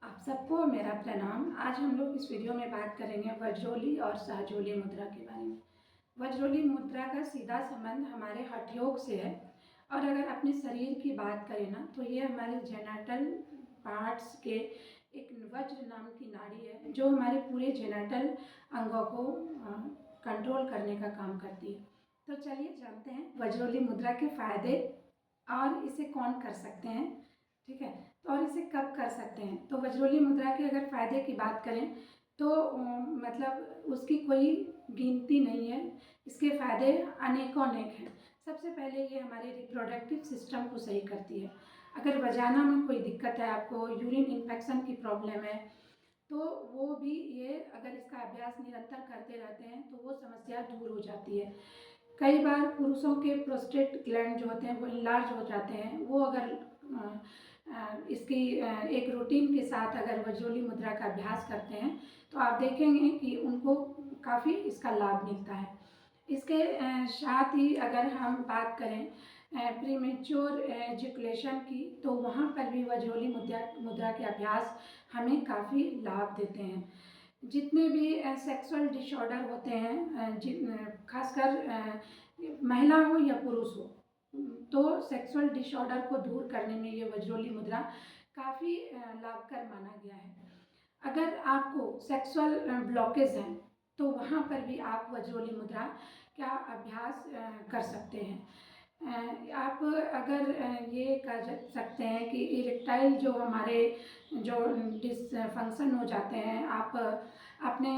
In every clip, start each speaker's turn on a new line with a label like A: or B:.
A: आप सबको मेरा प्रणाम। आज हम लोग इस वीडियो में बात करेंगे वज्रोली और सहजोली मुद्रा के बारे में। वज्रोली मुद्रा का सीधा संबंध हमारे हठयोग से है। और अगर अपने शरीर की बात करें ना, तो ये हमारे जेनेटल पार्ट्स के एक वज्र नाम की नाड़ी है जो हमारे पूरे जेनेटल अंगों को कंट्रोल करने का काम करती है। तो चलिए जानते हैं वज्रोली मुद्रा के फायदे और इसे कौन कर सकते हैं। ठीक है, तो और इसे कब कर सकते हैं। तो वज्रोली मुद्रा के अगर फायदे की बात करें तो मतलब उसकी कोई गिनती नहीं है। इसके फायदे अनेकों अनेक हैं। सबसे पहले ये हमारे रिप्रोडक्टिव सिस्टम को सही करती है। अगर वजाना में कोई दिक्कत है, आपको यूरिन इन्फेक्शन की प्रॉब्लम है, तो वो भी ये अगर इसका अभ्यास निरंतर करते रहते हैं तो वो समस्या दूर हो जाती है। कई बार पुरुषों के प्रोस्टेट ग्लैंड जो होते हैं वो इनलार्ज हो जाते हैं। वो अगर इसकी एक रूटीन के साथ अगर वज्रोली मुद्रा का अभ्यास करते हैं तो आप देखेंगे कि उनको काफ़ी इसका लाभ मिलता है। इसके साथ ही अगर हम बात करें प्रीमेच्योर एजुकेशन की, तो वहाँ पर भी वज्रोली मुद्रा के अभ्यास हमें काफ़ी लाभ देते हैं। जितने भी सेक्सुअल डिसऑर्डर होते हैं, खासकर महिला हो या पुरुष हो, तो सेक्सुअल डिसऑर्डर को दूर करने में ये वज्रोली मुद्रा काफ़ी लाभकर माना गया है। अगर आपको सेक्सुअल ब्लॉकेज है तो वहाँ पर भी आप वज्रोली मुद्रा का अभ्यास कर सकते हैं। आप अगर ये कर सकते हैं कि इरेक्टाइल जो हमारे जो डिसफंक्शन हो जाते हैं, आप अपने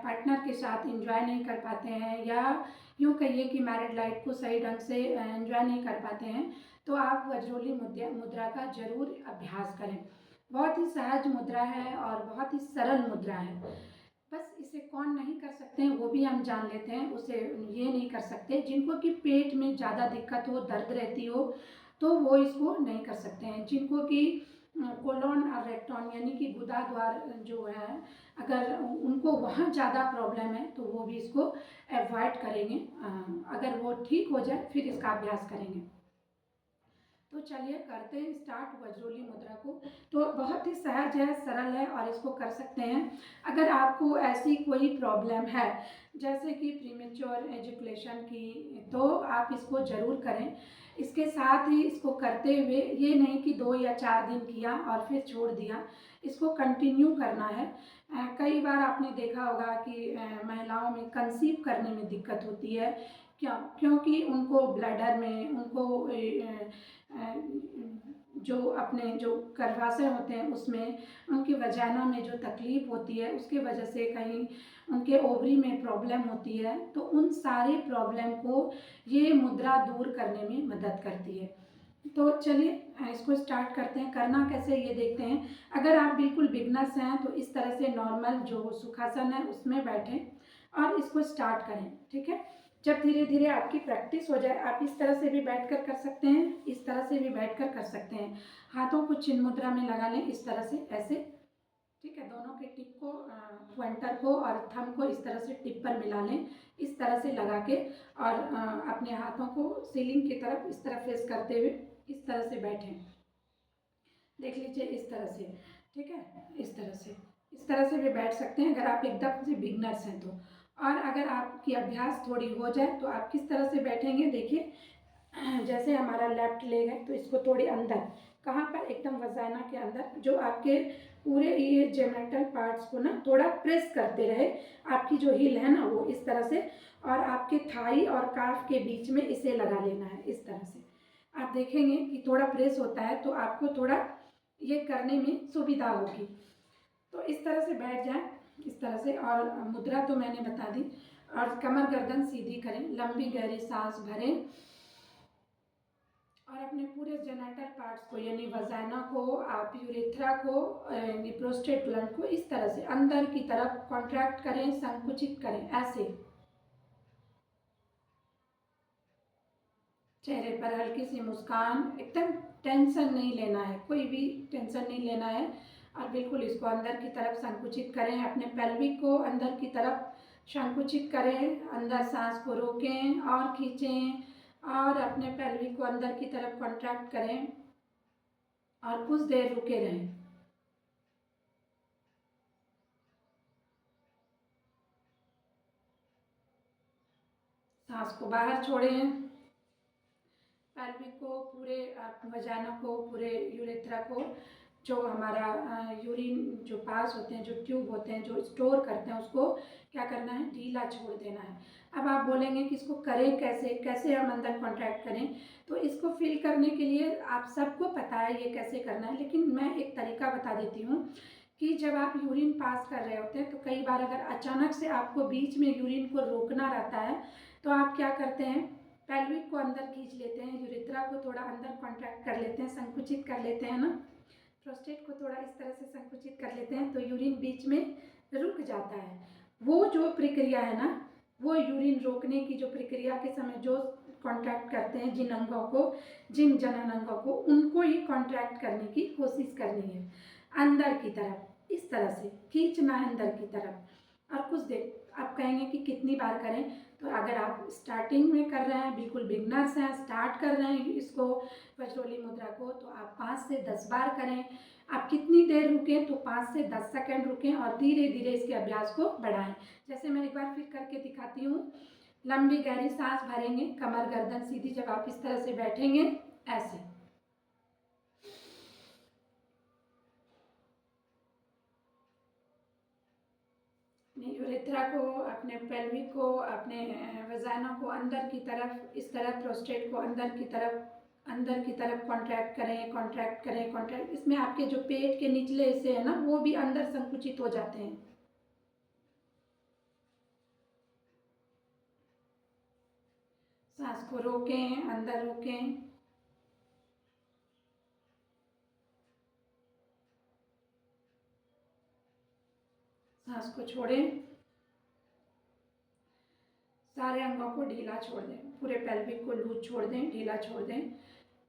A: पार्टनर के साथ इंजॉय नहीं कर पाते हैं, या यूँ कहिए कि मैरिड लाइफ को सही ढंग से एंजॉय नहीं कर पाते हैं, तो आप वज्रोली मुद्रा का जरूर अभ्यास करें। बहुत ही सहज मुद्रा है और बहुत ही सरल मुद्रा है। बस इसे कौन नहीं कर सकते हैं वो भी हम जान लेते हैं। उसे ये नहीं कर सकते जिनको कि पेट में ज़्यादा दिक्कत हो, दर्द रहती हो, तो वो इसको नहीं कर सकते हैं। जिनको कि कोलोन और रेक्टोन यानी कि गुदा द्वार जो है, अगर उनको वहाँ ज़्यादा प्रॉब्लम है तो वो भी इसको अवॉइड करेंगे। अगर वो ठीक हो जाए फिर इसका अभ्यास करेंगे। तो चलिए करते हैं स्टार्ट वज्रोली मुद्रा को। तो बहुत ही सहज है, सरल है और इसको कर सकते हैं। अगर आपको ऐसी कोई प्रॉब्लम है जैसे कि प्रीमेच्योर एजुकेशन की, तो आप इसको ज़रूर करें। इसके साथ ही इसको करते हुए ये नहीं कि 2 या 4 दिन किया और फिर छोड़ दिया, इसको कंटिन्यू करना है। कई बार आपने देखा होगा कि महिलाओं में कंसीव करने में दिक्कत होती है। क्योंकि उनको ब्लैडर में उनको जो अपने जो गर्भाशय होते हैं उसमें उनकी वजाना में जो तकलीफ होती है उसके वजह से कहीं उनके ओवरी में प्रॉब्लम होती है, तो उन सारे प्रॉब्लम को ये मुद्रा दूर करने में मदद करती है। तो चलिए इसको स्टार्ट करते हैं। करना कैसे ये देखते हैं। अगर आप बिल्कुल बिगनर्स हैं तो इस तरह से नॉर्मल जो सुखासन है उसमें बैठें और इसको स्टार्ट करें। ठीक है, जब धीरे धीरे आपकी प्रैक्टिस हो जाए आप इस तरह से भी बैठकर कर सकते हैं, इस तरह से भी बैठकर कर सकते हैं। हाथों को चिन्ह मुद्रा में लगा लें इस तरह से, ऐसे। ठीक है, दोनों के टिप को पॉइंटर को और थंब को इस तरह से टिप पर मिला लें, इस तरह से लगा के, और अपने हाथों को सीलिंग की तरफ इस तरह फेस करते हुए इस तरह से बैठें। देख लीजिए इस तरह से। ठीक है, इस तरह से भी बैठ सकते हैं अगर आप एकदम से बिगनर्स हैं तो। और अगर आपकी अभ्यास थोड़ी हो जाए तो आप किस तरह से बैठेंगे, देखिए जैसे हमारा लेफ्ट लेग है तो इसको थोड़ी अंदर, कहाँ पर, एकदम वजाना के अंदर, जो आपके पूरे ये जेनेटल पार्ट्स को ना थोड़ा प्रेस करते रहे। आपकी जो हिल है ना वो इस तरह से, और आपके थाई और काफ के बीच में इसे लगा लेना है इस तरह से। आप देखेंगे कि थोड़ा प्रेस होता है तो आपको थोड़ा ये करने में सुविधा होगी। तो इस तरह से बैठ जाए इस तरह से। और मुद्रा तो मैंने बता दी। और कमर गर्दन सीधी करें, लंबी गहरी सांस भरें और अपने पूरे जेनेटल पार्ट्स को यानी वजाना को, आप यूरेथ्रा को, यानी प्रोस्टेट ग्लैंड को इस तरह से अंदर की तरफ कॉन्ट्रैक्ट करें, संकुचित करें ऐसे। चेहरे पर हल्की सी मुस्कान, एकदम टेंशन नहीं लेना है, कोई भी टेंशन नहीं लेना है। और बिल्कुल इसको अंदर की तरफ संकुचित करें, अपने पेल्विक को अंदर की तरफ संकुचित करें, अंदर सांस को रोकें और खींचें, और अपने पेल्विक को अंदर की तरफ कॉन्ट्रैक्ट करें और कुछ देर रुके रहें। सांस को बाहर छोड़ें। पेल्विक को, पूरे वजाना को, पूरे यूरेथ्रा को, जो हमारा यूरिन जो पास होते हैं, जो ट्यूब होते हैं, जो स्टोर करते हैं, उसको क्या करना है, ढीला छोड़ देना है। अब आप बोलेंगे कि इसको करें कैसे, कैसे हम अंदर कॉन्ट्रैक्ट करें। तो इसको फील करने के लिए आप सबको पता है ये कैसे करना है, लेकिन मैं एक तरीका बता देती हूँ कि जब आप यूरिन पास कर रहे होते हैं तो कई बार अगर अचानक से आपको बीच में यूरिन को रोकना रहता है तो आप क्या करते हैं, पेल्विक को अंदर खींच लेते हैं, यूरेथ्रा को थोड़ा अंदर कॉन्ट्रैक्ट कर लेते हैं, संकुचित कर लेते हैं ना, प्रोस्टेट को थोड़ा इस तरह से संकुचित कर लेते हैं, तो यूरिन बीच में रुक जाता है। वो जो प्रक्रिया है ना, वो यूरिन रोकने की जो प्रक्रिया के समय जो कॉन्ट्रैक्ट करते हैं, जिन अंगों को, जिन जनन अंगों को, उनको ही कॉन्ट्रैक्ट करने की कोशिश करनी है अंदर की तरफ, इस तरह से खींचना है अंदर की तरफ। और कुछ देर आप कहेंगे कि कितनी बार करें, तो अगर आप स्टार्टिंग में कर रहे हैं, बिल्कुल बिगनर्स हैं, स्टार्ट कर रहे हैं इसको वज्रोली मुद्रा को, तो आप 5 से 10 बार करें। आप कितनी देर रुकें, तो 5 से 10 सेकंड रुकें और धीरे धीरे इसके अभ्यास को बढ़ाएं। जैसे मैं एक बार फिर करके दिखाती हूँ। लंबी गहरी सांस भरेंगे, कमर गर्दन सीधी, जब आप इस तरह से बैठेंगे ऐसे, अपने यूरेथ्रा को, अपने पेल्विक को, अपने वजाना को अंदर की तरफ, इस तरह प्रोस्टेट को अंदर की तरफ कॉन्ट्रैक्ट करें, कॉन्ट्रैक्ट करें, कॉन्ट्रैक्ट। इसमें आपके जो पेट के निचले हिस्से है ना, वो भी अंदर संकुचित हो जाते हैं। सांस को रोकें, अंदर रोकें, सांस को छोड़ें, सारे अंगों को ढीला छोड़ दें, पूरे पेल्विक को लूज छोड़ दें, ढीला छोड़ दें।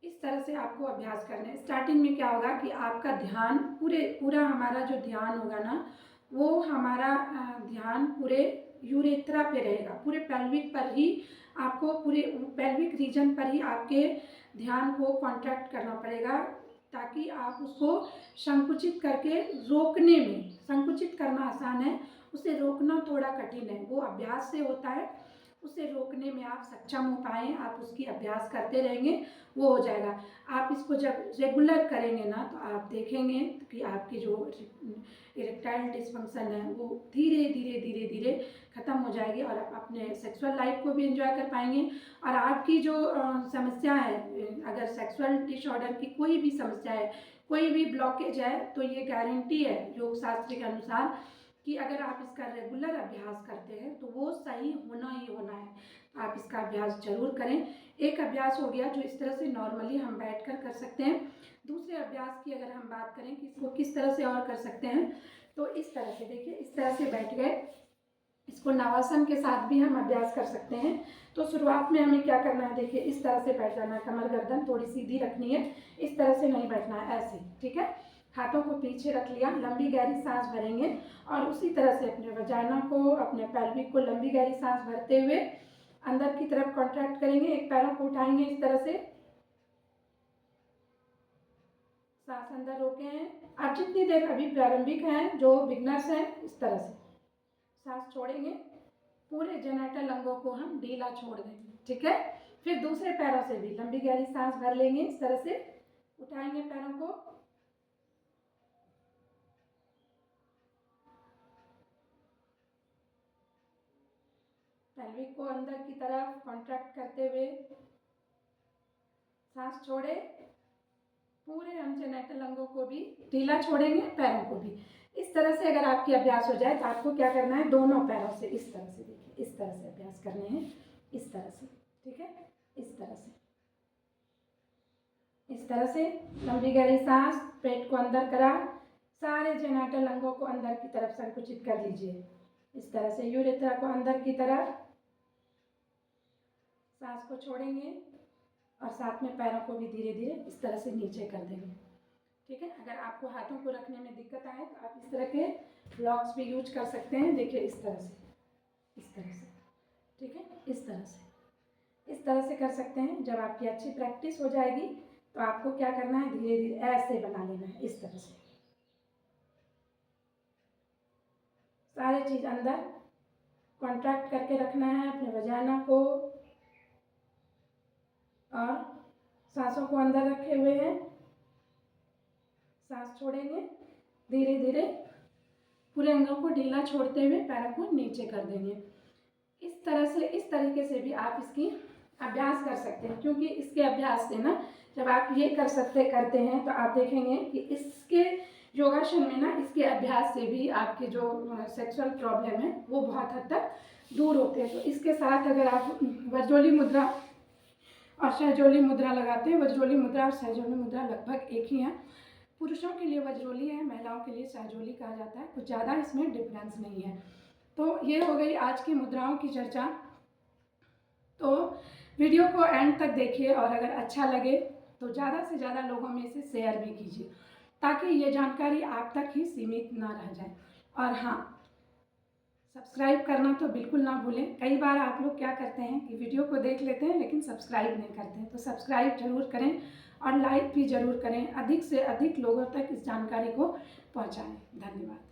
A: इस तरह से आपको अभ्यास करना है। स्टार्टिंग में क्या होगा कि आपका ध्यान पूरा हमारा जो ध्यान होगा ना, वो हमारा ध्यान पूरे यूरेथ्रा पे रहेगा, पूरे पेल्विक पर ही, आपको पूरे पेल्विक रीजन पर ही आपके ध्यान को कॉन्ट्रैक्ट करना पड़ेगा, ताकि आप उसको संकुचित करके रोकने में, संकुचित करना आसान है, उसे रोकना थोड़ा कठिन है। वो अभ्यास से होता है, उसे रोकने में आप सक्षम हो पाएँ, आप उसकी अभ्यास करते रहेंगे, वो हो जाएगा। आप इसको जब रेगुलर करेंगे ना, तो आप देखेंगे कि आपकी जो इरेक्टाइल डिसफंक्शन है वो धीरे धीरे धीरे धीरे ख़त्म हो जाएगी, और आप अपने सेक्सुअल लाइफ को भी एंजॉय कर पाएंगे। और आपकी जो समस्या है, अगर सेक्सुअल डिसऑर्डर की कोई भी समस्या है, कोई भी ब्लॉकेज है, तो ये गारंटी है योग शास्त्र के अनुसार कि अगर आप इसका रेगुलर अभ्यास करते हैं तो वो सही होना ही होना है। आप इसका अभ्यास जरूर करें। एक अभ्यास हो गया जो इस तरह से नॉर्मली हम बैठकर कर सकते हैं। दूसरे अभ्यास की अगर हम बात करें कि इसको किस तरह से और कर सकते हैं, तो इस तरह से देखिए, इस तरह से बैठ गए, इसको नवासन के साथ भी हम अभ्यास कर सकते हैं। तो शुरुआत में हमें क्या करना है, देखिए इस तरह से बैठ जाना है, कमर गर्दन थोड़ी सीधी रखनी है, इस तरह से नहीं बैठना है, ऐसे, ठीक है। हाथों को पीछे रख लिया, लंबी गहरी सांस भरेंगे और उसी तरह से अपने वजाना को, अपने पेल्विक को लंबी गहरी सांस भरते हुए अंदर की तरफ कॉन्ट्रैक्ट करेंगे। एक पैरों को उठाएंगे इस तरह से, सांस अंदर रोके हैं। आप जितनी देर, अभी प्रारंभिक हैं, जो बिगनर्स हैं, इस तरह से सांस छोड़ेंगे, पूरे जेनेटल अंगों को हम ढीला छोड़ देंगे, ठीक है। फिर दूसरे पैरों से भी लंबी गहरी सांस भर लेंगे, इस तरह से उठाएंगे पैरों को, पेल्विक को अंदर की तरफ कॉन्ट्रैक्ट करते हुए सांस छोड़े, पूरे हम जेनेटल अंगों को भी ढीला छोड़ेंगे, पैरों को भी। इस तरह से अगर आपकी अभ्यास हो जाए तो आपको क्या करना है, दोनों पैरों से इस तरह से, देखिए इस तरह से अभ्यास करने हैं, इस तरह से, ठीक है, इस तरह से, इस तरह से लंबी गहरी सांस, पेट को अंदर करा, सारे जेनेटल अंगों को अंदर की तरफ संकुचित कर लीजिए, इस तरह से यूरेथ्रा को अंदर की तरफ, सांस को छोड़ेंगे और साथ में पैरों को भी धीरे धीरे इस तरह से नीचे कर देंगे, ठीक है। अगर आपको हाथों को रखने में दिक्कत आए तो आप इस तरह के ब्लॉक्स भी यूज कर सकते हैं, देखिए इस तरह से, इस तरह से, ठीक है, इस तरह से, इस तरह से कर सकते हैं। जब आपकी अच्छी प्रैक्टिस हो जाएगी तो आपको क्या करना है, धीरे धीरे ऐसे बना लेना है, इस तरह से, सारे चीज़ अंदर कॉन्ट्रैक्ट करके रखना है, अपने वजाना को, और सांसों को अंदर रखे हुए हैं। सांस छोड़ेंगे, धीरे धीरे पूरे अंगों को ढीला छोड़ते हुए पैरों को नीचे कर देंगे। इस तरह से, इस तरीके से भी आप इसकी अभ्यास कर सकते हैं, क्योंकि इसके अभ्यास से ना जब आप ये करते हैं तो आप देखेंगे कि इसके योगासन में ना, इसके अभ्यास से भी आपके जो सेक्सुअल प्रॉब्लम है वो बहुत हद तक दूर होते हैं। तो इसके साथ अगर आप वज्रोली मुद्रा और सहजोली मुद्रा लगाते हैं, वज्रोली मुद्रा और सहजोली मुद्रा लगभग एक ही है। पुरुषों के लिए वज्रोली है, महिलाओं के लिए सहजोली कहा जाता है, कुछ ज़्यादा इसमें डिफरेंस नहीं है। तो ये हो गई आज की मुद्राओं की चर्चा। तो वीडियो को एंड तक देखिए और अगर अच्छा लगे तो ज़्यादा से ज़्यादा लोगों में इसे शेयर भी कीजिए, ताकि ये जानकारी आप तक ही सीमित ना रह जाए। और हाँ, सब्सक्राइब करना तो बिल्कुल ना भूलें। कई बार आप लोग क्या करते हैं कि वीडियो को देख लेते हैं लेकिन सब्सक्राइब नहीं करते हैं, तो सब्सक्राइब जरूर करें और लाइक भी ज़रूर करें। अधिक से अधिक लोगों तक इस जानकारी को पहुंचाएं। धन्यवाद।